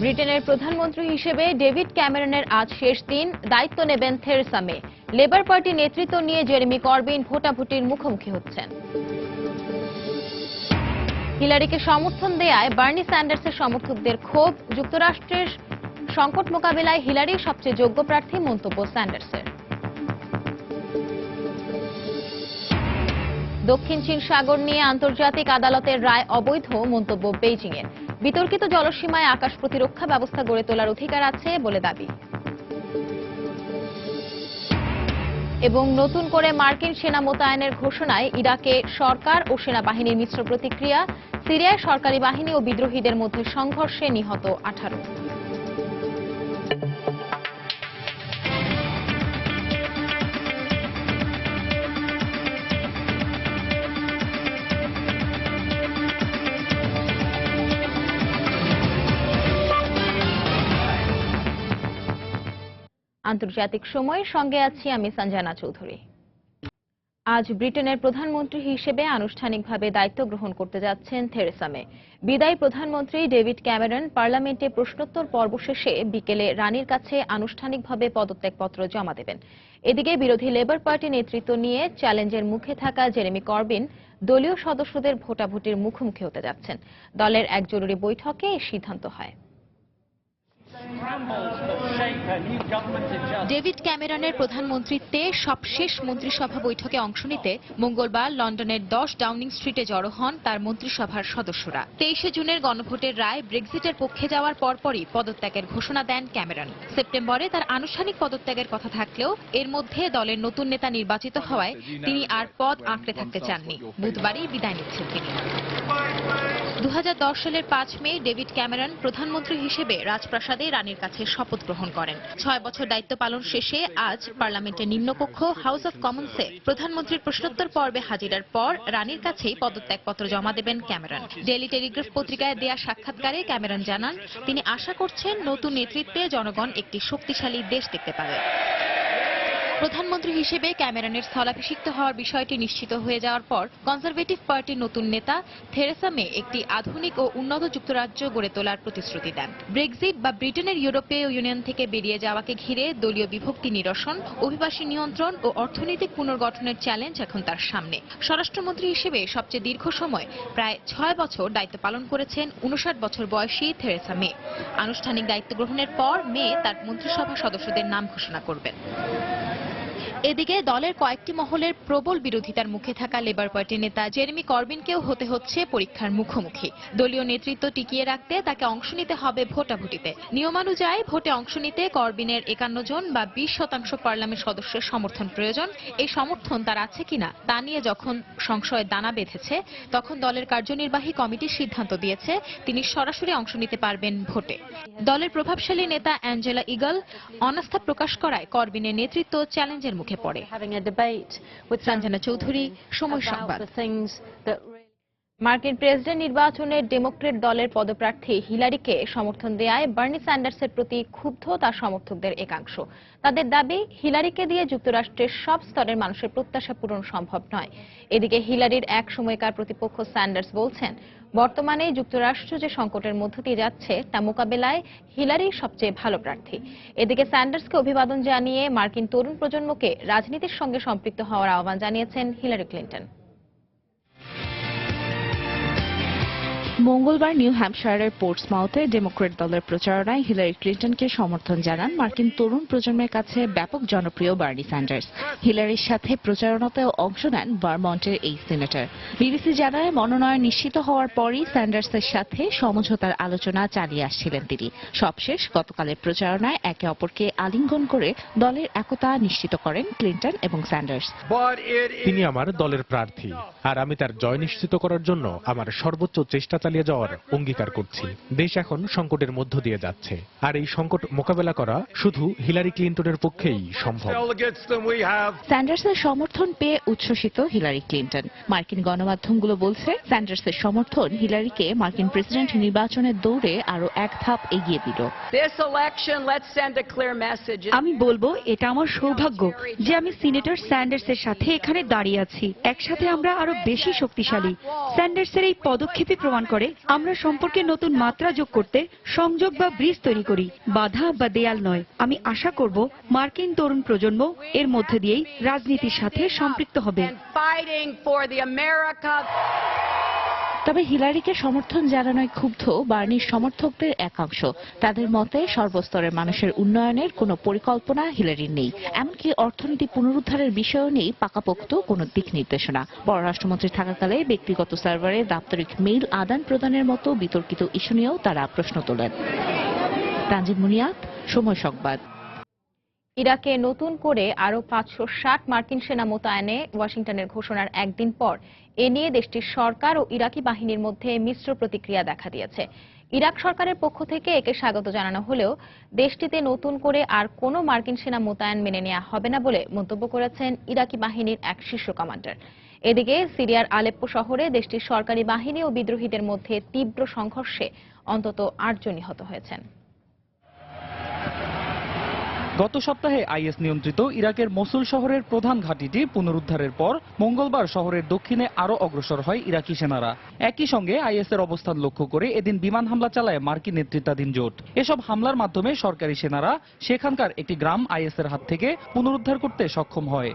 ব্রিটেনের প্রধানমন্ত্রী হিসেবে ডেভিড ক্যামেরনের আজ শেষ দিন, দায়িত্ব নেবেন থেরেসা মে। লেবার পার্টি নেতৃত্ব নিয়ে জেরেমি করবিন ভোটাভুটির মুখোমুখি হচ্ছেন। হিলারিকে সমর্থন দেয়ায় বার্নি স্যান্ডার্সের সমর্থকদের ক্ষোভ, যুক্তরাষ্ট্রের সংকট মোকাবিলায় হিলারি সবচেয়ে যোগ্য প্রার্থী মন্তব্য স্যান্ডার্সের। দক্ষিণ চীন সাগর নিয়ে আন্তর্জাতিক আদালতের রায় অবৈধ মন্তব্য বেইজিংয়ের। বিতর্কিত জলসীমায় আকাশ প্রতিরক্ষা ব্যবস্থা গড়ে তোলার অধিকার আছে বলে দাবি। এবং নতুন করে মার্কিন সেনা মোতায়েনের ঘোষণায় ইরাকে সরকার ও সেনাবাহিনীর মিশ্র প্রতিক্রিয়া। সিরিয়ায় সরকারি বাহিনী ও বিদ্রোহীদের মধ্যে সংঘর্ষে নিহত 18। আন্তর্জাতিক সময়ের সঙ্গে আছি আমি সঞ্জনা চৌধুরী। আজ ব্রিটেনের প্রধানমন্ত্রী হিসেবে আনুষ্ঠানিকভাবে দায়িত্ব গ্রহণ করতে যাচ্ছেন থেরেসা মে। বিদায়ী প্রধানমন্ত্রী ডেভিড ক্যামেরন পার্লামেন্টে প্রশ্নোত্তর পর্ব শেষে বিকেলে রানীর কাছে আনুষ্ঠানিকভাবে পদত্যাগপত্র জমা দেবেন। এদিকে বিরোধী লেবার পার্টি নেতৃত্ব নিয়ে চ্যালেঞ্জের মুখে থাকা জেরেমি করবিন দলীয় সদস্যদের ভোটাভুটির মুখোমুখি হতে যাচ্ছেন। দলের এক জরুরি বৈঠকে এই সিদ্ধান্ত হয়। ডেভিড ক্যামেরনের প্রধানমন্ত্রীত্বে সবশেষ মন্ত্রিসভা বৈঠকে অংশ নিতে মঙ্গলবার লন্ডনের 10 ডাউনিং স্ট্রিটে জড়ো হন তার মন্ত্রিসভার সদস্যরা। 23 জুনের গণভোটের রায় ব্রেক্সিটের পক্ষে যাওয়ার পরপরই পদত্যাগের ঘোষণা দেন ক্যামেরন। সেপ্টেম্বরে তার আনুষ্ঠানিক পদত্যাগের কথা থাকলেও এর মধ্যে দলের নতুন নেতা নির্বাচিত হওয়ায় তিনি আর পদ আঁকড়ে থাকতে চাননি। বুধবারই বিদায় নিচ্ছেন তিনি। 2010 সালের 5 মে ডেভিড ক্যামেরন প্রধানমন্ত্রী হিসেবে রাজপ্রাসাদে রানীর কাছে শপথ গ্রহণ করেন। 6 বছর দায়িত্ব পালন শেষে আজ পার্লামেন্টের নিম্নকক্ষ হাউস অব কমন্সে প্রধানমন্ত্রীর প্রশ্নোত্তর পর্বে হাজিরার পর রানীর কাছেই পদত্যাগপত্র জমা দেবেন ক্যামেরন। ডেইলি টেলিগ্রাফ পত্রিকায় দেয়া সাক্ষাৎকারে ক্যামেরন জানান, তিনি আশা করছেন নতুন নেতৃত্বে জনগণ একটি শক্তিশালী দেশ দেখতে পাবে। প্রধানমন্ত্রী হিসেবে ক্যামেরনের স্থলাভিষিক্ত হওয়ার বিষয়টি নিশ্চিত হয়ে যাওয়ার পর কনজারভেটিভ পার্টির নতুন নেতা থেরেসা মে একটি আধুনিক ও উন্নত যুক্তরাজ্য গড়ে তোলার প্রতিশ্রুতি দেন। ব্রেক্সিট বা ব্রিটেনের ইউরোপীয় ইউনিয়ন থেকে বেরিয়ে যাওয়াকে ঘিরে দলীয় বিভক্তি নিরসন, অভিবাসী নিয়ন্ত্রণ ও অর্থনৈতিক পুনর্গঠনের চ্যালেঞ্জ এখন তার সামনে। স্বরাষ্ট্রমন্ত্রী হিসেবে সবচেয়ে দীর্ঘ সময় প্রায় 6 বছর দায়িত্ব পালন করেছেন 59 বছর বয়সী থেরেসা মে। আনুষ্ঠানিক দায়িত্ব গ্রহণের পর মে তার মন্ত্রিসভা সদস্যদের নাম ঘোষণা করবেন। এদিকে দলের কয়েকটি মহলের প্রবল বিরোধিতার মুখে থাকা লেবার পার্টির নেতা জেরেমি করবিনকেও হতে হচ্ছে পরীক্ষার মুখোমুখি। দলীয় নেতৃত্ব টিকিয়ে রাখতে তাকে অংশ নিতে হবে ভোটাভুটিতে। নিয়মানুযায়ী ভোটে অংশ নিতে করবিনের 51 জন বা 20% পার্লামেন্ট সদস্যের সমর্থন প্রয়োজন। এই সমর্থন তার আছে কিনা তা নিয়ে যখন সংশয়ের দানা বেঁধেছে, তখন দলের কার্যনির্বাহী কমিটি সিদ্ধান্ত দিয়েছে তিনি সরাসরি অংশ নিতে পারবেন ভোটে। দলের প্রভাবশালী নেতা অ্যাঞ্জেলা ইগল অনাস্থা প্রকাশ করায় করবিনের নেতৃত্ব চ্যালেঞ্জের মুখে পড়ে। সঞ্জনা চৌধুরী, সময় সংবাদ। মার্কিন প্রেসিডেন্ট নির্বাচনে ডেমোক্রেট দলের পদপ্রার্থী হিলারিকে সমর্থন দেয়ায় বার্নি স্যান্ডার্সের প্রতি ক্ষুব্ধ তার সমর্থকদের একাংশ। তাদের দাবি, হিলারিকে দিয়ে যুক্তরাষ্ট্রের সব স্তরের মানুষের প্রত্যাশা পূরণ সম্ভব নয়। এদিকে হিলারির এক সময়কার প্রতিপক্ষ স্যান্ডার্স বলছেন, বর্তমানে যুক্তরাষ্ট্র যে সংকটের মধ্য দিয়ে যাচ্ছে তা মোকাবেলায় হিলারি সবচেয়ে ভালো প্রার্থী। এদিকে স্যান্ডার্সকে অভিবাদন জানিয়ে মার্কিন তরুণ প্রজন্মকে রাজনীতির সঙ্গে সম্পৃক্ত হওয়ার আহ্বান জানিয়েছেন হিলারি ক্লিন্টন। মঙ্গলবার নিউ হ্যাম্পশায়ারের পোর্টসমাউথে ডেমোক্রেট দলের প্রচারণায় হিলারি ক্লিন্টনকে সমর্থন জানান মার্কিন তরুণ প্রজন্মের কাছে ব্যাপক জনপ্রিয় বার্নি স্যান্ডার্স। হিলারির সাথে প্রচারণাতেও অংশ নেন ভারমন্টের এই সিনেটর। বিবিসি জানায়, মনোনয়ন নিশ্চিত হওয়ার পরই স্যান্ডার্সের সাথে সমঝোতার আলোচনা চালিয়ে আসছিলেন তিনি। সবশেষ গতকালের প্রচারণায় একে অপরকে আলিঙ্গন করে দলের একতা নিশ্চিত করেন ক্লিন্টন এবং স্যান্ডার্স। তিনি আমার দলের প্রার্থী, আর আমি তার জয় নিশ্চিত করার জন্য আমার সর্বোচ্চ চেষ্টা চালিয়ে যাওয়ার অঙ্গীকার করছি। দেশ এখন সংকটের মধ্য দিয়ে যাচ্ছে, আর এই সংকট মোকাবেলা করা শুধু হিলারি ক্লিন্টনের পক্ষেই সম্ভব। স্যান্ডার্সের সমর্থন পেয়ে উচ্ছ্বসিত হিলারি ক্লিন্টন। মার্কিন গণমাধ্যমগুলো বলছে, স্যান্ডার্সের সমর্থন হিলারিকে মার্কিন প্রেসিডেন্ট নির্বাচনের দৌড়ে আরো এক ধাপ এগিয়ে দিল। আমি বলবো, এটা আমার সৌভাগ্য যে আমি সিনেটর স্যান্ডার্সের সাথে এখানে দাঁড়িয়ে আছি। একসাথে আমরা আরো বেশি শক্তিশালী। স্যান্ডার্সের এই পদক্ষেপই প্রমাণ করে করে আমরা সম্পর্কে নতুন মাত্রা যোগ করতে সংযোগ বা ব্রিজ তৈরি করি, বাধা বা দেয়াল নয়। আমি আশা করব মার্কিন তরুণ প্রজন্ম এর মধ্যে দিয়েই রাজনীতির সাথে সম্পৃক্ত হবে। তবে হিলারিকে সমর্থন জানানোয় ক্ষুব্ধ বার্নির সমর্থকদের একাংশ। তাদের মতে সর্বস্তরের মানুষের উন্নয়নের কোনো পরিকল্পনা হিলারির নেই, এমনকি অর্থনীতি পুনরুদ্ধারের বিষয়েও নেই পাকাপোক্ত কোনো দিক নির্দেশনা। পররাষ্ট্রমন্ত্রী থাকাকালে ব্যক্তিগত সার্ভারে দাপ্তরিক মেইল আদান প্রদানের মতো বিতর্কিত ইস্যু নিয়েও তারা প্রশ্ন তোলেন। তানজিম মুনিয়াত, সময় সংবাদ। ইরাকে নতুন করে আরো 560 মার্কিন সেনা মোতায়েনে ওয়াশিংটনের ঘোষণার একদিন পর এ নিয়ে দেশটির সরকার ও ইরাকি বাহিনীর মধ্যে মিশ্র প্রতিক্রিয়া দেখা দিয়েছে। ইরাক সরকারের পক্ষ থেকে একে স্বাগত জানানো হলেও দেশটিতে নতুন করে আর কোনো মার্কিন সেনা মোতায়েন মেনে নেওয়া হবে না বলে মন্তব্য করেছেন ইরাকি বাহিনীর এক শীর্ষ কমান্ডার। এদিকে সিরিয়ার আলেপ্পো শহরে দেশটির সরকারি বাহিনী ও বিদ্রোহীদের মধ্যে তীব্র সংঘর্ষে অন্তত 8 জন নিহত হয়েছেন। গত সপ্তাহে আইএস নিয়ন্ত্রিত ইরাকের মসুল শহরের প্রধান ঘাঁটিটি পুনরুদ্ধারের পর মঙ্গলবার শহরের দক্ষিণে আরও অগ্রসর হয় ইরাকি সেনারা। একই সঙ্গে আইএসের অবস্থান লক্ষ্য করে এদিন বিমান হামলা চালায় মার্কিন নেতৃত্বাধীন জোট। এসব হামলার মাধ্যমে সরকারি সেনারা সেখানকার একটি গ্রাম আইএসের হাত থেকে পুনরুদ্ধার করতে সক্ষম হয়।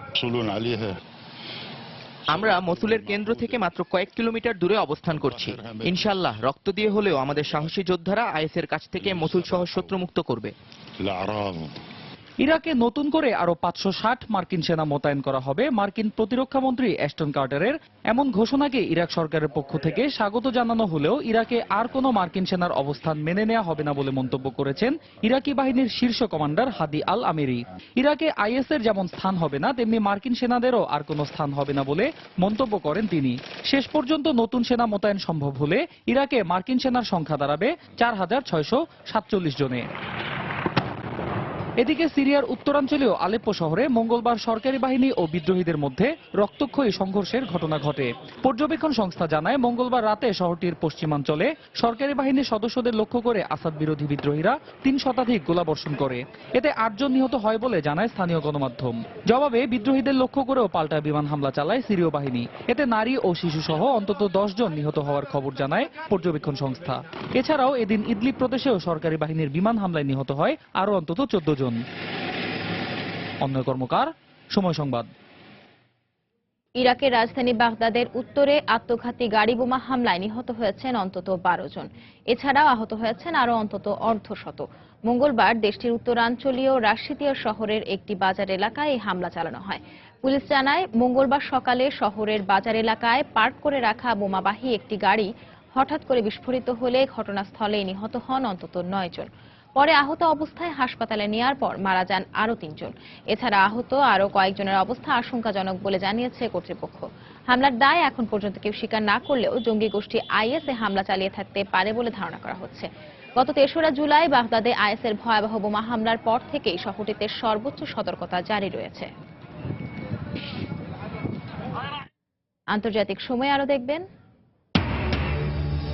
আমরা মসুলের কেন্দ্র থেকে মাত্র কয়েক কিলোমিটার দূরে অবস্থান করছি। ইনশাআল্লাহ রক্ত দিয়ে হলেও আমাদের সাহসী যোদ্ধারা আইএসের কাছ থেকে মসুল শহর শত্রুমুক্ত করবে। ইরাকে নতুন করে আরো 560 মার্কিন সেনা মোতায়েন করা হবে। মার্কিন প্রতিরক্ষা মন্ত্রী অ্যাস্টন কার্টারের এমন ঘোষণাকে ইরাক সরকারের পক্ষ থেকে স্বাগত জানানো হলেও ইরাকে আর কোনো মার্কিন সেনার অবস্থান মেনে নেওয়া হবে না বলে মন্তব্য করেছেন ইরাকি বাহিনীর শীর্ষ কমান্ডার হাদি আল আমিরি। ইরাকে আইএসের যেমন স্থান হবে না, তেমনি মার্কিন সেনাদেরও আর কোনো স্থান হবে না বলে মন্তব্য করেন তিনি। শেষ পর্যন্ত নতুন সেনা মোতায়েন সম্ভব হলে ইরাকে মার্কিন সেনার সংখ্যা দাঁড়াবে 4647 জনে। এদিকে সিরিয়ার উত্তরাঞ্চলীয় আলেপ্পো শহরে মঙ্গলবার সরকারি বাহিনী ও বিদ্রোহীদের মধ্যে রক্তক্ষয়ী সংঘর্ষের ঘটনা ঘটে। পর্যবেক্ষণ সংস্থা জানায় মঙ্গলবার রাতে শহরটির পশ্চিমাঞ্চলে সরকারি বাহিনীর সদস্যদের লক্ষ্য করে আসাদ বিরোধী বিদ্রোহীরা 3 শতাধিক গোলাবর্ষণ করে। এতে 8 জন নিহত হয় বলে জানায় স্থানীয় গণমাধ্যম। জবাবে বিদ্রোহীদের লক্ষ্য করেও পাল্টা বিমান হামলা চালায় সিরীয় বাহিনী। এতে নারী ও শিশু সহ অন্তত 10 জন নিহত হওয়ার খবর জানায় পর্যবেক্ষণ সংস্থা। এছাড়াও এদিন ইদলিব প্রদেশেও সরকারি বাহিনীর বিমান হামলায় নিহত হয় আরও অন্তত 14 জন। অন্যয় কর্মকার, সময় সংবাদ। ইরাকের রাজধানী বাগদাদের উত্তরে আত্মঘাতী গাড়ি বোমা হামলায় নিহত হয়েছেন অন্তত 12 জন। এছাড়াও আহত হয়েছেন আরও অন্তত অর্ধশত। মঙ্গলবার দেশটির উত্তরাঞ্চলীয় রাশিদিয়া শহরের একটি বাজার এলাকায় এই হামলা চালানো হয়। পুলিশ জানায় মঙ্গলবার সকালে শহরের বাজার এলাকায় পার্ক করে রাখা বোমাবাহী একটি গাড়ি হঠাৎ করে বিস্ফোরিত হলে ঘটনাস্থলে নিহত হন অন্তত 9 জন। পরে আহত অবস্থায় হাসপাতালে নেওয়ার পর মারা যান আরও 3 জন। এছাড়া আহত আরও কয়েকজনের অবস্থা আশঙ্কাজনক বলে জানিয়েছে কর্তৃপক্ষ। হামলার দায় এখন পর্যন্ত কেউ স্বীকার না করলেও জঙ্গি গোষ্ঠী আইএস এ হামলা চালিয়ে থাকতে পারে বলে ধারণা করা হচ্ছে। গত 3রা জুলাই বাগদাদে আইএসের ভয়াবহ বোমা হামলার পর থেকেই শহরটিতে সর্বোচ্চ সতর্কতা জারি রয়েছে। আন্তর্জাতিক সময় আরো দেখবেন।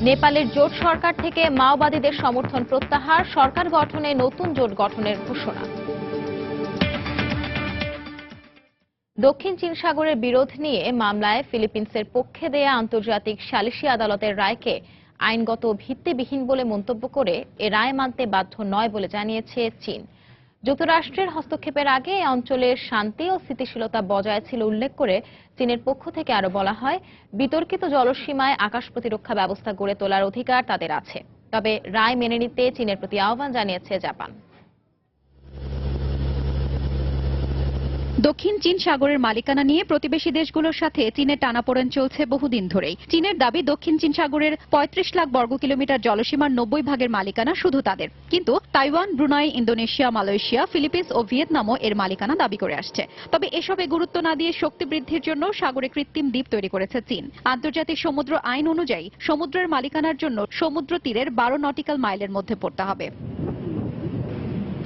নেপালের জোট সরকার থেকে মাওবাদীদের সমর্থন প্রত্যাহার, সরকার গঠনে নতুন জোট গঠনের ঘোষণা। দক্ষিণ চীন সাগরের বিরোধ নিয়ে মামলায় ফিলিপিন্সের পক্ষে দেয়া আন্তর্জাতিক সালিসি আদালতের রায়কে আইনগত ভিত্তিবিহীন বলে মন্তব্য করে এ রায় মানতে বাধ্য নয় বলে জানিয়েছে চীন। যুক্তরাষ্ট্রের হস্তক্ষেপের আগে এই অঞ্চলের শান্তি ও স্থিতিশীলতা বজায় ছিল উল্লেখ করে চীনের পক্ষ থেকে আরো বলা হয়, বিতর্কিত জলসীমায় আকাশ প্রতিরক্ষা ব্যবস্থা গড়ে তোলার অধিকার তাদের আছে। তবে রায় মেনে নিতে চীনের প্রতি আহ্বান জানিয়েছে জাপান। দক্ষিণ চীন সাগরের মালিকানা নিয়ে প্রতিবেশী দেশগুলোর সাথে চীনের টানাপোড়েন চলছে বহুদিন ধরেই। চীনের দাবি দক্ষিণ চীন সাগরের 35 লাখ বর্গ কিলোমিটার জলসীমার 90 ভাগের মালিকানা শুধু তাদের। কিন্তু Taiwan, Brunei, Indonesia, Malaysia, Philippines ও ভিয়েতনামও এর মালিকানা দাবি করে আসছে। তবে এসবে গুরুত্ব না দিয়ে শক্তি বৃদ্ধির জন্য সাগরে কৃত্রিম দ্বীপ তৈরি করেছে চীন। আন্তর্জাতিক সমুদ্র আইন অনুযায়ী সমুদ্রের মালিকানার জন্য সমুদ্র তীরের 12 নটিক্যাল মাইলের মধ্যে পড়তে হবে।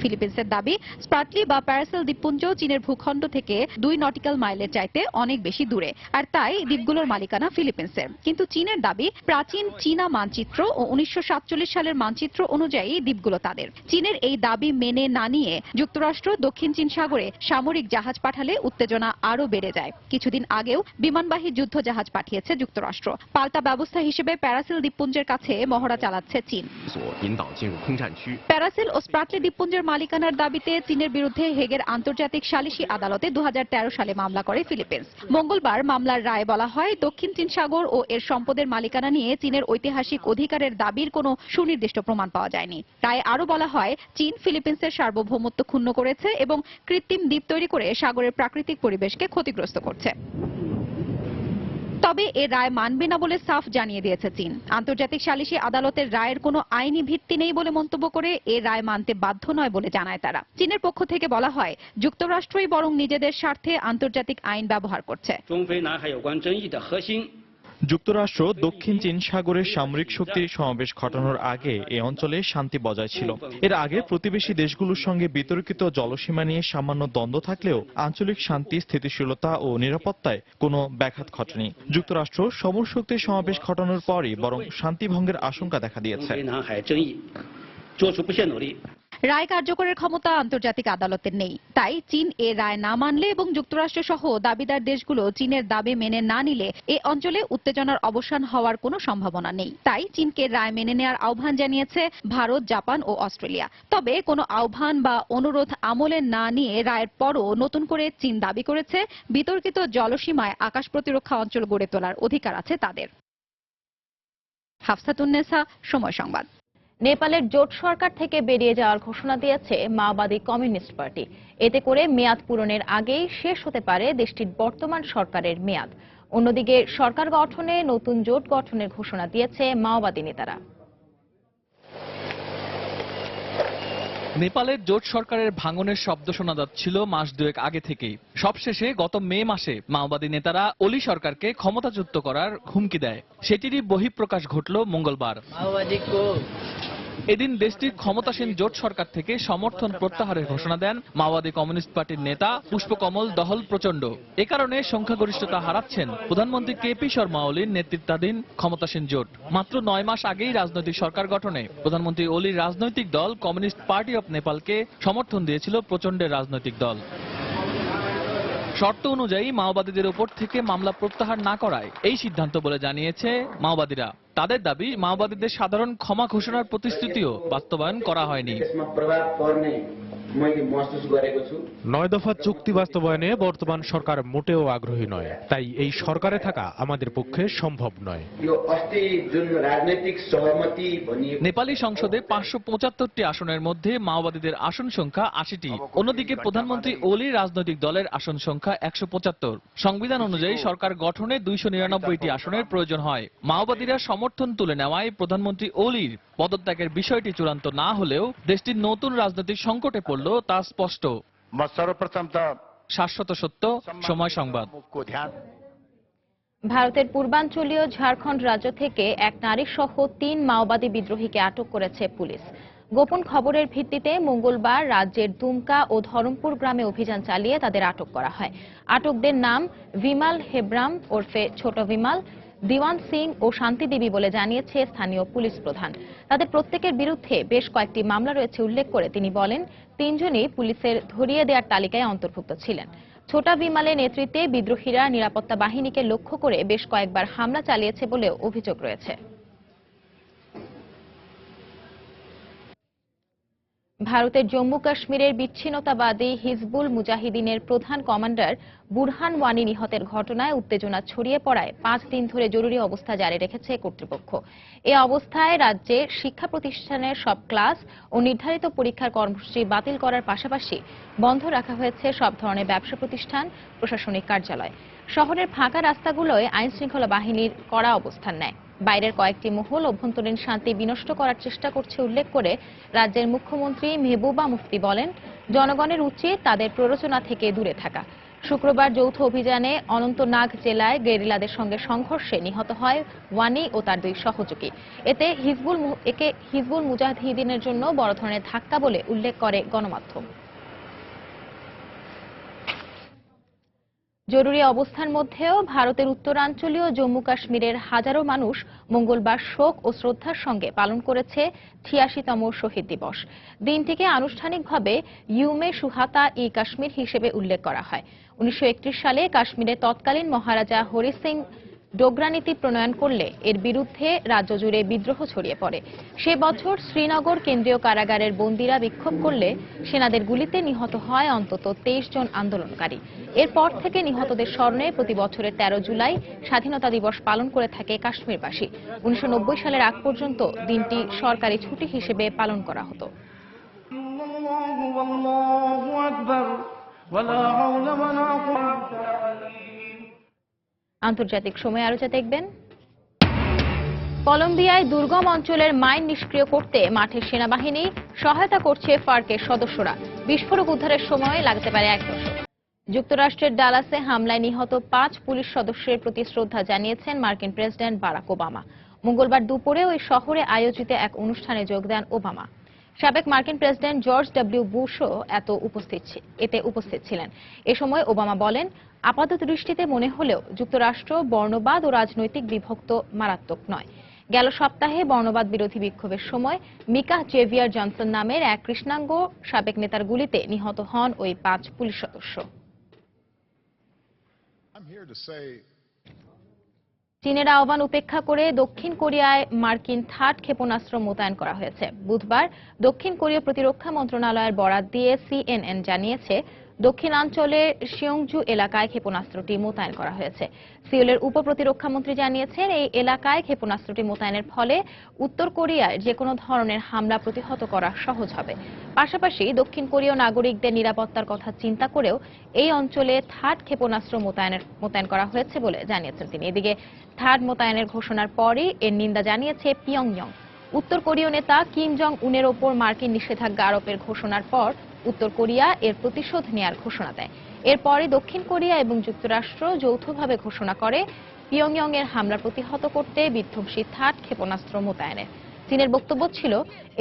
ফিলিপিন্সের দাবি স্প্রাটলি বা প্যারাসেল দ্বীপপুঞ্জ চীনের ভূখণ্ড থেকে 2 নটিক্যাল মাইলের চাইতে অনেক বেশি দূরে, আর তাই দ্বীপগুলোর মালিকানা ফিলিপিন্সের। কিন্তু চীনের দাবি প্রাচীন চীনা মানচিত্র ও 1947 সালের মানচিত্র অনুযায়ী দ্বীপগুলো তাদের। চীনের এই দাবি মেনে না নিয়ে যুক্তরাষ্ট্র দক্ষিণ চীন সাগরে সামরিক জাহাজ পাঠালে উত্তেজনা আরও বেড়ে যায়। কিছুদিন আগেও বিমানবাহী যুদ্ধ জাহাজ পাঠিয়েছে যুক্তরাষ্ট্র। পাল্টা ব্যবস্থা হিসেবে প্যারাসেল দ্বীপপুঞ্জের কাছে মহড়া চালাচ্ছে চীন। প্যারাসেল ও স্প্রাটলি দ্বীপপুঞ্জের মালিকানার দাবিতে চীনের বিরুদ্ধে হেগের আন্তর্জাতিক সালিসি আদালতে 2013 সালে মামলা করে ফিলিপিন্স। মঙ্গলবার মামলার রায়ে বলা হয়, দক্ষিণ চীন সাগর ও এর সম্পদের মালিকানা নিয়ে চীনের ঐতিহাসিক অধিকারের দাবির কোনো সুনির্দিষ্ট প্রমাণ পাওয়া যায়নি। রায়ে আরও বলা হয়, চীন ফিলিপিন্সের সার্বভৌমত্ব ক্ষুণ্ণ করেছে এবং কৃত্রিম দ্বীপ তৈরি করে সাগরের প্রাকৃতিক পরিবেশকে ক্ষতিগ্রস্ত করছে। তবে এ রায় মানবে না বলে সাফ জানিয়ে দিয়েছে চীন। আন্তর্জাতিক সালিসি আদালতের রায়ের কোনো আইনি ভিত্তি নেই বলে মন্তব্য করে এ রায় মানতে বাধ্য নয় বলে জানায় তারা। চীনের পক্ষ থেকে বলা হয়, যুক্তরাষ্ট্রই বরং নিজেদের স্বার্থে আন্তর্জাতিক আইন ব্যবহার করছে। যুক্তরাষ্ট্র দক্ষিণ চীন সাগরের সামরিক শক্তির সমাবেশ ঘটানোর আগে এ অঞ্চলে শান্তি বজায় ছিল। এর আগে প্রতিবেশী দেশগুলোর সঙ্গে বিতর্কিত জলসীমা নিয়ে সামান্য দ্বন্দ্ব থাকলেও আঞ্চলিক শান্তি, স্থিতিশীলতা ও নিরাপত্তায় কোনো ব্যাঘাত ঘটেনি। যুক্তরাষ্ট্র সমর শক্তির সমাবেশ ঘটানোর পরই বরং শান্তি ভঙ্গের আশঙ্কা দেখা দিয়েছে। রায় কার্যকরের ক্ষমতা আন্তর্জাতিক আদালতের নেই, তাই চীন এ রায় না মানলে এবং যুক্তরাষ্ট্র সহ দাবিদার দেশগুলো চীনের দাবি মেনে না নিলে এ অঞ্চলে উত্তেজনার অবসান হওয়ার কোনো সম্ভাবনা নেই। তাই চীনকে রায় মেনে নেওয়ার আহ্বান জানিয়েছে ভারত, জাপান ও অস্ট্রেলিয়া। তবে কোনো আহ্বান বা অনুরোধ আমলে না নিয়ে রায়ের পরও নতুন করে চীন দাবি করেছে, বিতর্কিত জলসীমায় আকাশ প্রতিরক্ষা অঞ্চল গড়ে তোলার অধিকার আছে তাদের। হাফসাতুন্নেসা, সময় সংবাদ। নেপালের জোট সরকার থেকে বেরিয়ে যাওয়ার ঘোষণা দিয়েছে মাওবাদী কমিউনিস্ট পার্টি। এতে করে মেয়াদ পূরণের আগেই শেষ হতে পারে দেশটির বর্তমান সরকারের মেয়াদ। অন্যদিকে সরকার গঠনে নতুন জোট গঠনের ঘোষণা দিয়েছে মাওবাদী নেতারা। নেপালের জোট সরকারের ভাঙনের শব্দ শোনা যাচ্ছিল মাস দুয়েক আগে থেকেই। সবশেষে গত মে মাসে মাওবাদী নেতারা ওলি সরকারকে ক্ষমতাচ্যুত করার হুমকি দেয়। সেটিরই বহিঃপ্রকাশ ঘটল মঙ্গলবার। এদিন দেশটির ক্ষমতাসীন জোট সরকার থেকে সমর্থন প্রত্যাহারের ঘোষণা দেন মাওবাদী কমিউনিস্ট পার্টির নেতা পুষ্পকমল দহল প্রচণ্ড। এ কারণে সংখ্যাগরিষ্ঠতা হারাচ্ছেন প্রধানমন্ত্রী কেপি শর্মা ওলির নেতৃত্বাধীন ক্ষমতাসীন জোট। মাত্র 9 মাস আগেই রাজনৈতিক সরকার গঠনে প্রধানমন্ত্রী ওলির রাজনৈতিক দল কমিউনিস্ট পার্টি অব নেপালকে সমর্থন দিয়েছিল প্রচণ্ডের রাজনৈতিক দল। শর্ত অনুযায়ী মাওবাদীদের উপর থেকে মামলা প্রত্যাহার না করায় এই সিদ্ধান্ত বলে জানিয়েছে মাওবাদীরা। তাদের দাবি, মাওবাদীদের সাধারণ ক্ষমা ঘোষণার প্রতিশ্রুতিও বাস্তবায়ন করা হয়নি। 9 দফা চুক্তি বাস্তবায়নে বর্তমান সরকার মোটেও আগ্রহী নয়, তাই এই সরকারে থাকা আমাদের পক্ষে সম্ভব নয়। নেপালি সংসদে 575টি আসনের মধ্যে মাওবাদীদের আসন সংখ্যা 80টি। অন্যদিকে প্রধানমন্ত্রী ওলির রাজনৈতিক দলের আসন সংখ্যা 175। সংবিধান অনুযায়ী সরকার গঠনে 299টি আসনের প্রয়োজন হয়। মাওবাদীরা সমর্থন তুলে নেওয়ায় প্রধানমন্ত্রী ওলির পদত্যাগের বিষয়টি চূড়ান্ত না হলেও দেশটির নতুন রাজনৈতিক সংকটে পড়ল তা স্পষ্ট। শাশ্বত সত্য, সময় সংবাদ। ভারতের পূর্বাঞ্চলীয় ঝাড়খণ্ড রাজ্য থেকে এক নারী সহ 3 মাওবাদী বিদ্রোহীকে আটক করেছে পুলিশ। গোপন খবরের ভিত্তিতে মঙ্গলবার রাজ্যের দুমকা ও ধরমপুর গ্রামে অভিযান চালিয়ে তাদের আটক করা হয়। আটকদের নাম বিমাল হেব্রাম ওরফে ছোট বিমাল, দিওয়ান সিং ও শান্তি দেবী বলে জানিয়েছে স্থানীয় পুলিশ প্রধান। তাদের প্রত্যেকের বিরুদ্ধে বেশ কয়েকটি মামলা রয়েছে উল্লেখ করে তিনি বলেন, 3 জনই পুলিশের ধরিয়ে দেওয়ার তালিকায় অন্তর্ভুক্ত ছিলেন। ছোটা বিমালের নেতৃত্বে বিদ্রোহীরা নিরাপত্তা বাহিনীকে লক্ষ্য করে বেশ কয়েকবার হামলা চালিয়েছে বলেও অভিযোগ রয়েছে। ভারতের জম্মু কাশ্মীরের বিচ্ছিন্নতাবাদী হিজবুল মুজাহিদিনের প্রধান কমান্ডার বুরহান ওয়ানি নিহতের ঘটনায় উত্তেজনা ছড়িয়ে পড়ায় 5 দিন ধরে জরুরি অবস্থা জারি রেখেছে কর্তৃপক্ষ। এ অবস্থায় রাজ্যে শিক্ষা প্রতিষ্ঠানের সব ক্লাস ও নির্ধারিত পরীক্ষার কর্মসূচি বাতিল করার পাশাপাশি বন্ধ রাখা হয়েছে সব ধরনের ব্যবসা প্রতিষ্ঠান, প্রশাসনিক কার্যালয়। শহরের ফাঁকা রাস্তাগুলোয় আইন শৃঙ্খলা বাহিনীর কড়া অবস্থান নেয়। বাইরের কয়েকটি মহল অভ্যন্তরীণ শান্তি বিনষ্ট করার চেষ্টা করছে উল্লেখ করে রাজ্যের মুখ্যমন্ত্রী মেহবুবা মুফতি বলেন, জনগণের উচিত তাদের প্ররোচনা থেকে দূরে থাকা। শুক্রবার যৌথ অভিযানে অনন্তনাগ জেলায় গেরিলাদের সঙ্গে সংঘর্ষে নিহত হয় ওয়ানি ও তার 2 সহযোগী। এতে হিজবুল মুজাহিদিনের জন্য বড় ধরনের ধাক্কা বলে উল্লেখ করে গণমাধ্যম। জরুরি অবস্থার মধ্যেও ভারতের উত্তরাঞ্চলীয় জম্মু কাশ্মীরের হাজারো মানুষ মঙ্গলবার শোক ও শ্রদ্ধার সঙ্গে পালন করেছে ৮৬তম শহীদ দিবস। দিনটিকে আনুষ্ঠানিকভাবে ইউমে সুহাতা ই কাশ্মীর হিসেবে উল্লেখ করা হয়। ১৯৩১ সালে কাশ্মীরের তৎকালীন মহারাজা হরি সিং ডোগরা নীতি প্রণয়ন করলে এর বিরুদ্ধে রাজ্য জুড়ে বিদ্রোহ ছড়িয়ে পড়ে। সে বছর শ্রীনগর কেন্দ্রীয় কারাগারের বন্দীরা বিক্ষোভ করলে সেনাদের গুলিতে নিহত হয় অন্তত ২৩ জন আন্দোলনকারী। এরপর থেকে নিহতদের স্মরণে প্রতি বছরের ১৩ জুলাই স্বাধীনতা দিবস পালন করে থাকে কাশ্মীরবাসী। ১৯৯০ সালের আগ পর্যন্ত দিনটি সরকারি ছুটি হিসেবে পালন করা হতো। আন্তর্জাতিক সময় আরো যা দেখবেন। কলম্বিয়ায় দুর্গম অঞ্চলের মাইন নিষ্ক্রিয় করতে মাঠে সেনাবাহিনী সহায়তা করছে ফার্কের সদস্যরা। বিস্ফোরক উদ্ধারের সময় লাগতে পারে ১ দশক। যুক্তরাষ্ট্রের ডালাসে হামলায় নিহত 5 পুলিশ সদস্যের প্রতি শ্রদ্ধা জানিয়েছেন মার্কিন প্রেসিডেন্ট বারাক ওবামা। মঙ্গলবার দুপুরে ওই শহরে আয়োজিত এক অনুষ্ঠানে যোগ দেন ওবামা। সাবেক মার্কিন প্রেসিডেন্ট জর্জ ডব্লিউ বুশও এতে উপস্থিত ছিলেন। এ সময় ওবামা বলেন, আপাত দৃষ্টিতে মনে হলেও যুক্তরাষ্ট্র বর্ণবাদ ও রাজনৈতিক বিভক্ত মারাত্মক নয়। গেল সপ্তাহে বর্ণবাদ বিরোধী বিক্ষোভের সময় মিকা জেভিয়ার জনসন নামের এক কৃষ্ণাঙ্গ সাবেক নেতার গুলিতে নিহত হন ওই 5 পুলিশ সদস্য। চীনের আহ্বান উপেক্ষা করে দক্ষিণ কোরিয়ায় মার্কিন থার্ড ক্ষেপণাস্ত্র মোতায়েন করা হয়েছে। বুধবার দক্ষিণ কোরীয় প্রতিরক্ষা মন্ত্রণালয়ের বরাত দিয়ে সিএনএন জানিয়েছে, দক্ষিণাঞ্চলের সিয়ংজু এলাকায় ক্ষেপণাস্ত্রটি মোতায়েন করা হয়েছে। সিওলের উপ প্রতিরক্ষামন্ত্রী জানিয়েছেন, এই এলাকায় ক্ষেপণাস্ত্রটি মোতায়েনের ফলে উত্তর কোরিয়ায় যে কোনো ধরনের হামলা প্রতিহত করা সহজ হবে। পাশাপাশি দক্ষিণ কোরীয় নাগরিকদের নিরাপত্তার কথা চিন্তা করেও এই অঞ্চলে থার্ড ক্ষেপণাস্ত্র মোতায়েন করা হয়েছে বলে জানিয়েছেন তিনি। এদিকে থার্ড মোতায়েনের ঘোষণার পরই এর নিন্দা জানিয়েছে পিয়ংইয়ং। উত্তর কোরীয় নেতা কিম জং উনের ওপর মার্কিন নিষেধাজ্ঞা আরোপের ঘোষণার পর উত্তর কোরিয়া এর প্রতিশোধ নেয়ার ঘোষণা দেয়। এরপরই দক্ষিণ কোরিয়া এবং যুক্তরাষ্ট্র যৌথভাবে ঘোষণা করে পিয়ংইয়ং এর হামলা প্রতিহত করতে বিধ্বংসী থার্ড ক্ষেপণাস্ত্র মোতায়েনের। চীনের বক্তব্য ছিল,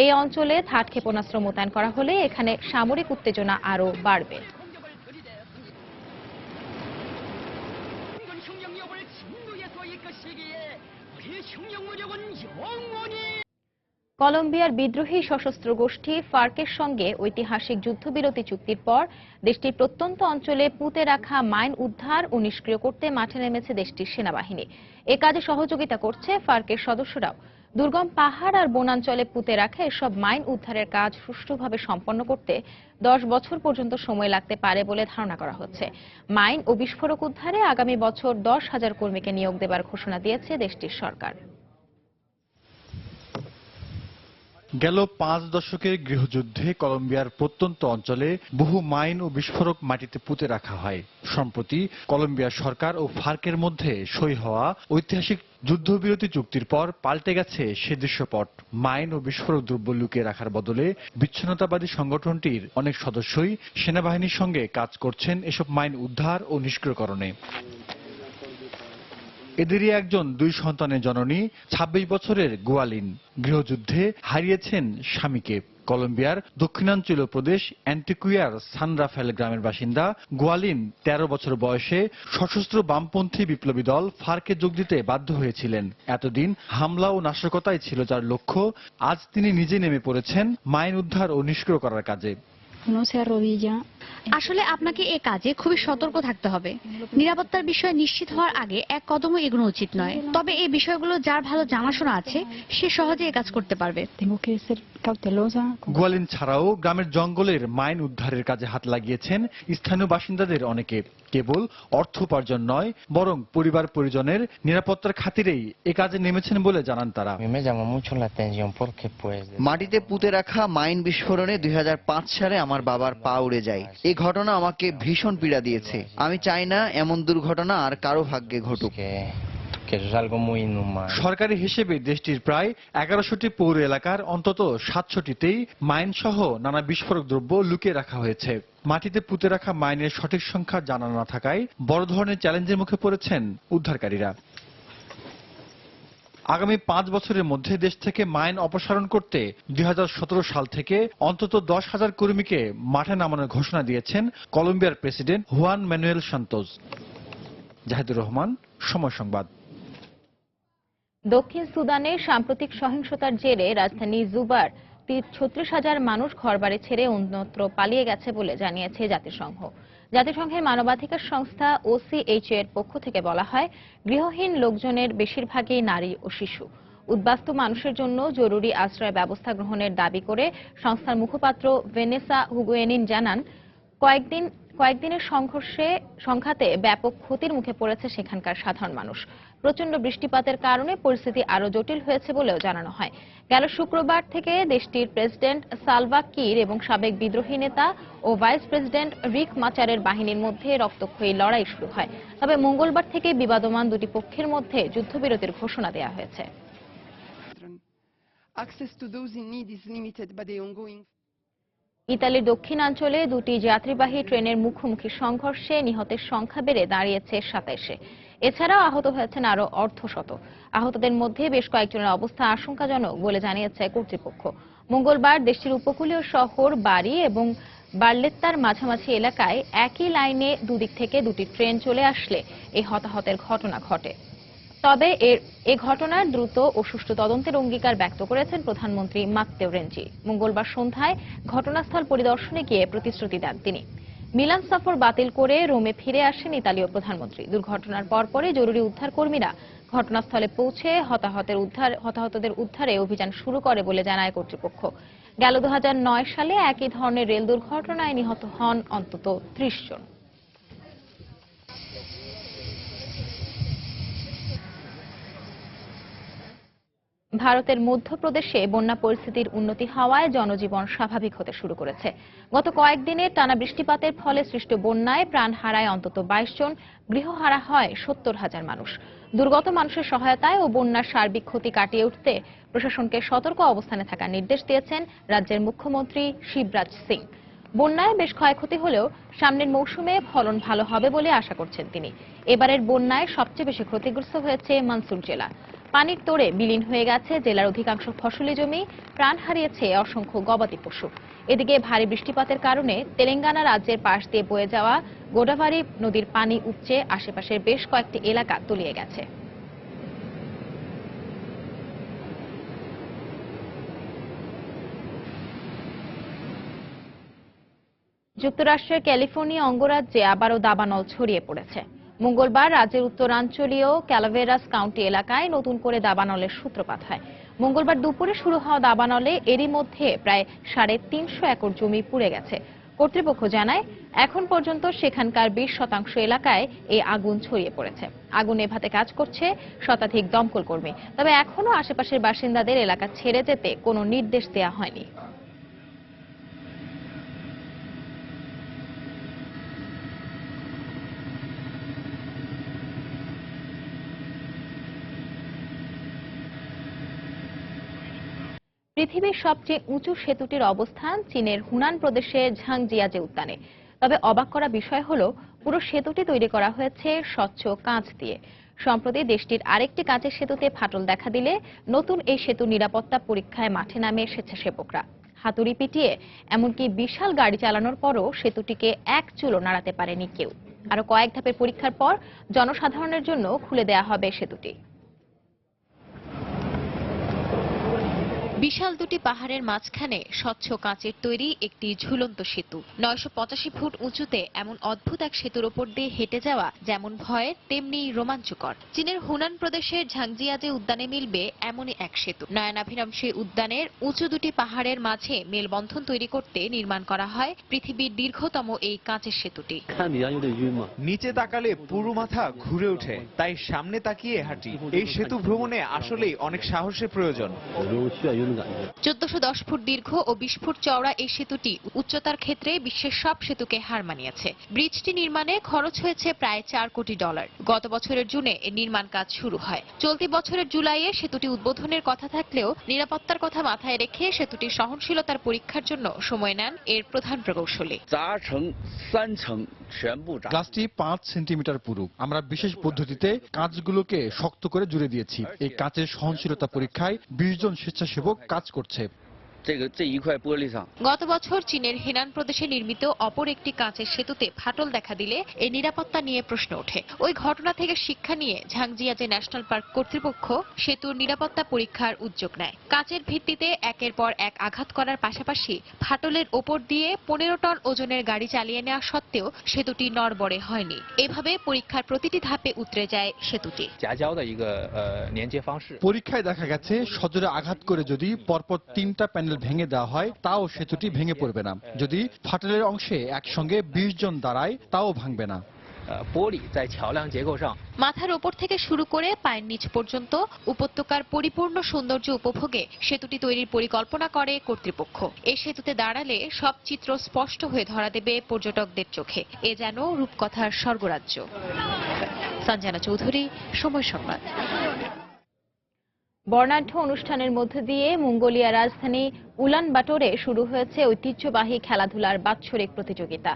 এই অঞ্চলে থার্ড ক্ষেপণাস্ত্র মোতায়েন করা হলে এখানে সামরিক উত্তেজনা আরও বাড়বে। কলম্বিয়ার বিদ্রোহী সশস্ত্র গোষ্ঠী ফার্কের সঙ্গে ঐতিহাসিক যুদ্ধবিরতি চুক্তির পর দেশটির প্রত্যন্ত অঞ্চলে পুঁতে রাখা মাইন উদ্ধার ও নিষ্ক্রিয় করতে মাঠে নেমেছে দেশটির সেনাবাহিনী। এ কাজে সহযোগিতা করছে ফার্কের সদস্যরাও। দুর্গম পাহাড় আর বনাঞ্চলে পুঁতে রাখা এসব মাইন উদ্ধারের কাজ সুষ্ঠুভাবে সম্পন্ন করতে 10 বছর পর্যন্ত সময় লাগতে পারে বলে ধারণা করা হচ্ছে। মাইন ও বিস্ফোরক উদ্ধারে আগামী বছর 10,000 কর্মীকে নিয়োগ দেবার ঘোষণা দিয়েছে দেশটির সরকার। গেল 5 দশকের গৃহযুদ্ধে কলম্বিয়ার প্রত্যন্ত অঞ্চলে বহু মাইন ও বিস্ফোরক মাটিতে পুঁতে রাখা হয়। সম্প্রতি কলম্বিয়ার সরকার ও ফার্কের মধ্যে সই হওয়া ঐতিহাসিক যুদ্ধবিরতি চুক্তির পর পাল্টে গেছে সে দৃশ্যপট। মাইন ও বিস্ফোরক দ্রব্য লুকিয়ে রাখার বদলে বিচ্ছিন্নতাবাদী সংগঠনটির অনেক সদস্যই সেনাবাহিনীর সঙ্গে কাজ করছেন এসব মাইন উদ্ধার ও নিষ্ক্রিয়করণে। এদেরই একজন 2 সন্তানের জননী 26 বছরের গোয়ালিন গৃহযুদ্ধে হারিয়েছেন স্বামীকে। কলম্বিয়ার দক্ষিণাঞ্চলীয় প্রদেশ অ্যান্টিকুয়ার সান রাফায়েল গ্রামের বাসিন্দা গোয়ালিন 13 বছর বয়সে সশস্ত্র বামপন্থী বিপ্লবী দল ফার্কে যোগ দিতে বাধ্য হয়েছিলেন। এতদিন হামলা ও নাশকতাই ছিল যার লক্ষ্য। আজ তিনি নিজে নেমে পড়েছেন মাইন উদ্ধার ও নিষ্ক্রিয় করার কাজে। আসলে আপনাকে এ কাজে খুবই সতর্ক থাকতে হবে। নিরাপত্তার বিষয়ে নিশ্চিত হওয়ার আগে এক কদমও এগোনো উচিত নয়। তবে এই বিষয়গুলো যার ভালো জানাশোনা আছে সে সহজে এ কাজ করতে পারবে। গোয়ালিন ছাড়াও গ্রামের জঙ্গলের মাইন উদ্ধারের কাজে হাত লাগিয়েছেন স্থানীয় বাসিন্দাদের অনেকে। কেবল অর্থ উপার্জন নয়, বরং পরিবার পরিজনের নিরাপত্তার খাতিরেই এ কাজে নেমেছেন বলে জানান তারা। মাটিতে পুঁতে রাখা মাইন বিস্ফোরণে 2005 সালে আমার বাবার পা উড়ে যায়। এই ঘটনা আমাকে ভীষণ পীড়া দিয়েছে। আমি চাই না এমন দুর্ঘটনা আর কারো ভাগ্যে ঘটুক। que eso es algo muy inhumano. সরকারি হিসেবে দেশটির প্রায় 1100টি পৌর এলাকার অন্তত 700টিতেই মাইন সহ নানা বিস্ফোরক দ্রব্য লুকিয়ে রাখা হয়েছে। মাটিতে পুঁতে রাখা মাইনের সঠিক সংখ্যা জানা না থাকায় বড় ধরনের চ্যালেঞ্জের মুখে পড়েছেন উদ্ধারকারীরা। আগামী 5 বছরের মধ্যে দেশ থেকে মাইন অপসারণ করতে 2017 সাল থেকে অন্তত 10,000 কর্মীকে মাঠে নামানোর ঘোষণা দিয়েছেন কলম্বিয়ার president Juan Manuel Santos. Jahidur Rahman, Somoy Sangbad. দক্ষিণ সুদানে সাম্প্রতিক সহিংসতার জেরে রাজধানী জুবার 36,000 মানুষ ঘরবাড়ি ছেড়ে অন্যত্র পালিয়ে গেছে বলে জানিয়েছে জাতিসংঘ। জাতিসংঘের মানবাধিকার সংস্থা OCHA এর পক্ষ থেকে বলা হয়, গৃহহীন লোকজনের বেশিরভাগই নারী ও শিশু। উদ্বাস্তু মানুষের জন্য জরুরি আশ্রয় ব্যবস্থা গ্রহণের দাবি করে সংস্থার মুখপাত্র ভেনেসা হুগুয়েনিন জানান, কয়েকদিনের সংঘাতে ব্যাপক ক্ষতির মুখে পড়েছে সেখানকার সাধারণ মানুষ। প্রচন্ড বৃষ্টিপাতের কারণে পরিস্থিতি আরো জটিল হয়েছে বলেও জানানো হয়। গেল শুক্রবার থেকে দেশটির প্রেসিডেন্ট সালভা কির এবং সাবেক বিদ্রোহী নেতা ও ভাইস প্রেসিডেন্ট রিক মাচারের বাহিনীর মধ্যে রক্তক্ষয়ী লড়াই শুরু হয়। তবে মঙ্গলবার থেকে বিবাদমান দুটি পক্ষের মধ্যে যুদ্ধবিরতির ঘোষণা দেওয়া হয়েছে। ইতালির দক্ষিণাঞ্চলে দুটি যাত্রীবাহী ট্রেনের মুখোমুখি সংঘর্ষে নিহতের সংখ্যা বেড়ে দাঁড়িয়েছে 27-এ। এছাড়াও আহত হয়েছেন আরো অর্ধশত। আহতদের মধ্যে বেশ কয়েকজনের অবস্থা আশঙ্কাজনক বলে জানিয়েছে কর্তৃপক্ষ। মঙ্গলবার দেশটির উপকূলীয় শহর বারি এবং বার্লেত্তার মাঝামাঝি এলাকায় একই লাইনে দুদিক থেকে দুটি ট্রেন চলে আসলে এই হতাহতের ঘটনা ঘটে। তবে এ ঘটনার দ্রুত ও সুষ্ঠু তদন্তের অঙ্গীকার ব্যক্ত করেছেন প্রধানমন্ত্রী মাত্তেও রেনজি। মঙ্গলবার সন্ধ্যায় ঘটনাস্থল পরিদর্শনে গিয়ে প্রতিশ্রুতি দেন তিনি। মিলান সফর বাতিল করে রোমে ফিরে আসেন ইতালীয় প্রধানমন্ত্রী। দুর্ঘটনার পরপরই জরুরি উদ্ধার কর্মীরা ঘটনাস্থলে পৌঁছে হতাহতদের উদ্ধারে অভিযান শুরু করে বলে জানায় কর্তৃপক্ষ। গেল 2009 সালে একই ধরনের রেল দুর্ঘটনায় নিহত হন অন্তত 30 জন। ভারতের মধ্যপ্রদেশে বন্যা পরিস্থিতির উন্নতি হওয়ায় জনজীবন স্বাভাবিক হতে শুরু করেছে। গত কয়েকদিনের টানা বৃষ্টিপাতের ফলে সৃষ্ট বন্যায় প্রাণ হারায় অন্তত 22 জন, গৃহহারা হয় 70,000 মানুষ। দুর্গত মানুষের সহায়তায় ও বন্যার সার্বিক ক্ষতি কাটিয়ে উঠতে প্রশাসনকে সতর্ক অবস্থানে থাকার নির্দেশ দিয়েছেন রাজ্যের মুখ্যমন্ত্রী শিবরাজ সিং। বন্যায় বেশ ক্ষয়ক্ষতি হলেও সামনের মৌসুমে ফলন ভালো হবে বলে আশা করছেন তিনি। এবারের বন্যায় সবচেয়ে বেশি ক্ষতিগ্রস্ত হয়েছে মনসুর জেলা। পানির তোড়ে বিলীন হয়ে গেছে জেলার অধিকাংশ ফসলি জমি, প্রাণ হারিয়েছে অসংখ্য গবাদি পশু। এদিকে ভারী বৃষ্টিপাতের কারণে তেলেঙ্গানা রাজ্যের পাশ দিয়ে বয়ে যাওয়া গোদাভারি নদীর পানি উপচে আশেপাশের বেশ কয়েকটি এলাকা তলিয়ে গেছে। যুক্তরাষ্ট্রের ক্যালিফোর্নিয়া অঙ্গরাজ্যে আবারও দাবানল ছড়িয়ে পড়েছে। মঙ্গলবার রাজ্যের উত্তরাঞ্চলীয় ক্যালাভেরাস কাউন্টি এলাকায় নতুন করে দাবানলের সূত্রপাত হয়। মঙ্গলবার দুপুরে শুরু হওয়া দাবানলে এরই মধ্যে প্রায় 350 একর জমি পুড়ে গেছে। কর্তৃপক্ষ জানায়, এখন পর্যন্ত সেখানকার 20% এলাকায় এই আগুন ছড়িয়ে পড়েছে। আগুন নেভাতে কাজ করছে শতাধিক দমকল কর্মী। তবে এখনো আশেপাশের বাসিন্দাদের এলাকা ছেড়ে যেতে কোনো নির্দেশ দেওয়া হয়নি। পৃথিবীর সবচেয়ে উঁচু সেতুটির অবস্থান চীনের হুনান প্রদেশের ঝাংজিয়াজে উদ্যানে। তবে অবাক করা বিষয় হলো, পুরো সেতুটি তৈরি করা হয়েছে স্বচ্ছ কাঁচ দিয়ে। সম্প্রতি দেশটির আরেকটি কাঁচের সেতুতে ফাটল দেখা দিলে নতুন এই সেতু নিরাপত্তা পরীক্ষায় মাঠে নামে স্বেচ্ছাসেবকরা। হাতুড়ি পিটিয়ে এমনকি বিশাল গাড়ি চালানোর পরও সেতুটিকে এক চুলও নাড়াতে পারেনি কেউ। আরো কয়েক ধাপের পরীক্ষার পর জনসাধারণের জন্য খুলে দেয়া হবে সেতুটি। বিশাল দুটি পাহাড়ের মাঝখানে স্বচ্ছ কাঁচের তৈরি একটি ঝুলন্ত সেতু। 985 ফুট উঁচুতে এমন অদ্ভুত এক সেতুর ওপর দিয়ে হেঁটে যাওয়া যেমন ভয়ের তেমনি রোমাঞ্চকর। চীনের হুনান প্রদেশের ঝাংজিয়াজে উদ্যানে মিলবে এমনই এক সেতু। নয়নাভিরাম সেই উদ্যানের উঁচু দুটি পাহাড়ের মাঝে মেলবন্ধন তৈরি করতে নির্মাণ করা হয় পৃথিবীর দীর্ঘতম এই কাঁচের সেতুটি। নিচে তাকালে পুরো মাথা ঘুরে ওঠে, তাই সামনে তাকিয়ে হাঁটি। এই সেতু ভ্রমণে আসলেই অনেক সাহসের প্রয়োজন। 1410 ফুট দীর্ঘ ও 20 ফুট চওড়া এই সেতুটি উচ্চতার ক্ষেত্রে বিশ্বের সব সেতুকে হার মানিয়েছে। ব্রিজটি নির্মাণে খরচ হয়েছে প্রায় $4 কোটি। গত বছরের জুনে এর নির্মাণ কাজ শুরু হয়। চলতি বছরের জুলাইয়ে সেতুটি উদ্বোধনের কথা থাকলেও নিরাপত্তার কথা মাথায় রেখে সেতুটির সহনশীলতার পরীক্ষার জন্য সময় নেন এর প্রধান প্রকৌশলী। গ্লাসটি 5 সেন্টিমিটার পুরু। আমরা বিশেষ পদ্ধতিতে কাঁচগুলোকে শক্ত করে জুড়ে দিয়েছি। এই কাঁচের সহনশীলতা পরীক্ষায় 20 জন স্বেচ্ছাসেবক কাজ করছে। গত বছর চীনের হেনান প্রদেশে নির্মিত অপর একটি কাঁচের সেতুতে ফাটল দেখা দিলে এই নিরাপত্তা নিয়ে প্রশ্ন ওঠে। ওই ঘটনা থেকে শিক্ষা নিয়ে ঝাংজিয়াজে ন্যাশনাল পার্ক কর্তৃপক্ষ সেতুর নিরাপত্তা পরীক্ষার উদ্যোগ নেয়। কাঁচের ভিত্তিতে একের পর এক আঘাত করার পাশাপাশি ফাটলের ওপর দিয়ে 15 টন ওজনের গাড়ি চালিয়ে নেওয়া সত্ত্বেও সেতুটি নড়বড়ে হয়নি। এভাবে পরীক্ষার প্রতিটি ধাপে উতরে যায় সেতুটি। পরীক্ষায় দেখা গেছে সজোরে আঘাত করে যদি পরপর 3টা প্যানেল ভেঙে দেওয়া হয় তাও সেতুটি ভেঙে পড়বে না। যদি ফাটলের অংশে একসঙ্গে 20 জন দাঁড়ায় তাও ভাঙবে না। মাথার ওপর থেকে শুরু করে পায়ের নিচ পর্যন্ত উপত্যকার পরিপূর্ণ সৌন্দর্য উপভোগে সেতুটি তৈরির পরিকল্পনা করে কর্তৃপক্ষ। এই সেতুতে দাঁড়ালে সব চিত্র স্পষ্ট হয়ে ধরা দেবে পর্যটকদের চোখে। এ যেন রূপকথার স্বর্গরাজ্য। সঞ্জনা চৌধুরী, সময় সংবাদ। বর্ণাঢ্য অনুষ্ঠানের মধ্য দিয়ে মঙ্গোলিয়া রাজধানী উলানবাটরে শুরু হয়েছে ঐতিহ্যবাহী খেলাধুলার বাৎসরিক প্রতিযোগিতা।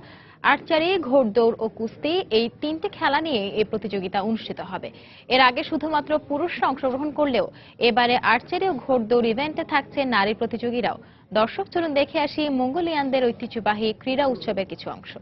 আর্চারি, ঘোড়দৌড় ও কুস্তি এই 3টে খেলা নিয়ে এই প্রতিযোগিতা অনুষ্ঠিত হবে। এর আগে শুধুমাত্র পুরুষরা অংশগ্রহণ করলেও এবারে আর্চারি ও ঘোড়দৌড় ইভেন্টে থাকছে নারী প্রতিযোগীরাও। দর্শক চলুন দেখে আসি মঙ্গোলিয়ানদের ঐতিহ্যবাহী ক্রীড়া উৎসবের কিছু অংশ।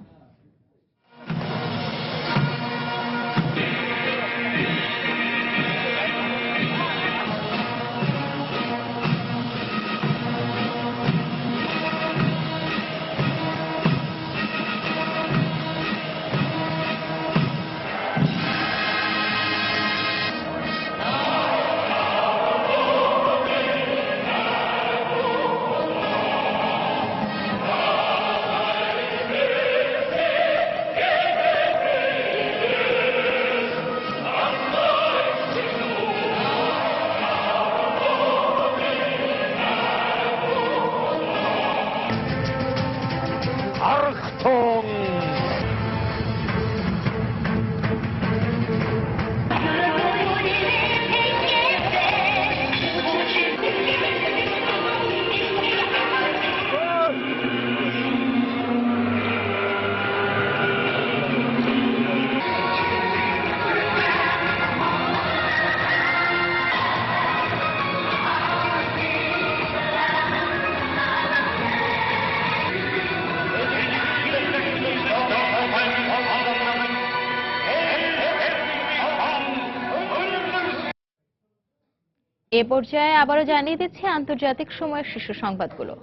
এ পর্যায়ে আবারও জানিয়ে দিচ্ছি আন্তর্জাতিক সময়ের শীর্ষ সংবাদগুলো।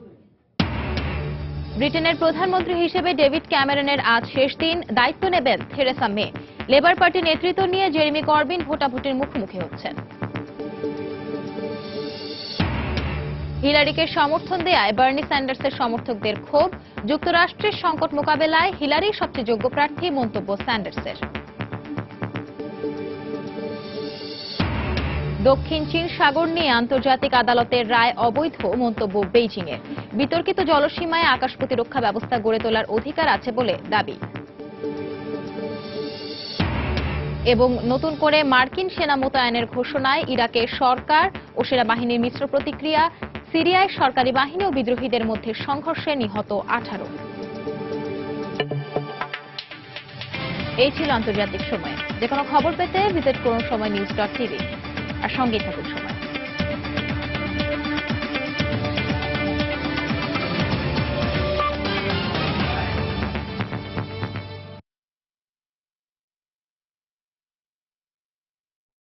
ব্রিটেনের প্রধানমন্ত্রী হিসেবে ডেভিড ক্যামেরনের আজ শেষ দিন। দায়িত্ব নেবেন থেরেসা মে। লেবার পার্টির নেতৃত্ব নিয়ে জেরেমি করবিন ভোটাভুটির মুখোমুখি হচ্ছেন। হিলারিকে সমর্থন দেয়ায় বার্নি স্যান্ডার্সের সমর্থকদের ক্ষোভ। যুক্তরাষ্ট্রের সংকট মোকাবেলায় হিলারি সবচেয়ে যোগ্য প্রার্থী, মন্তব্য স্যান্ডার্সের। দক্ষিণ চীন সাগর নিয়ে আন্তর্জাতিক আদালতের রায় অবৈধ, মন্তব্য বেইজিং এর। বিতর্কিত জলসীমায় আকাশ প্রতিরক্ষা ব্যবস্থা গড়ে তোলার অধিকার আছে বলে দাবি। এবং নতুন করে মার্কিন সেনা মোতায়েনের ঘোষণায় ইরাকের সরকার ও সেনাবাহিনীর মিশ্র প্রতিক্রিয়া। সিরিয়ায় সরকারি বাহিনী ও বিদ্রোহীদের মধ্যে সংঘর্ষে নিহত 18। এই ছিল আন্তর্জাতিক সময়। যে কোনো খবর পেতে ভিজিট করুন সময় নিউজ.tv আর সঙ্গেই থাকুন সময়।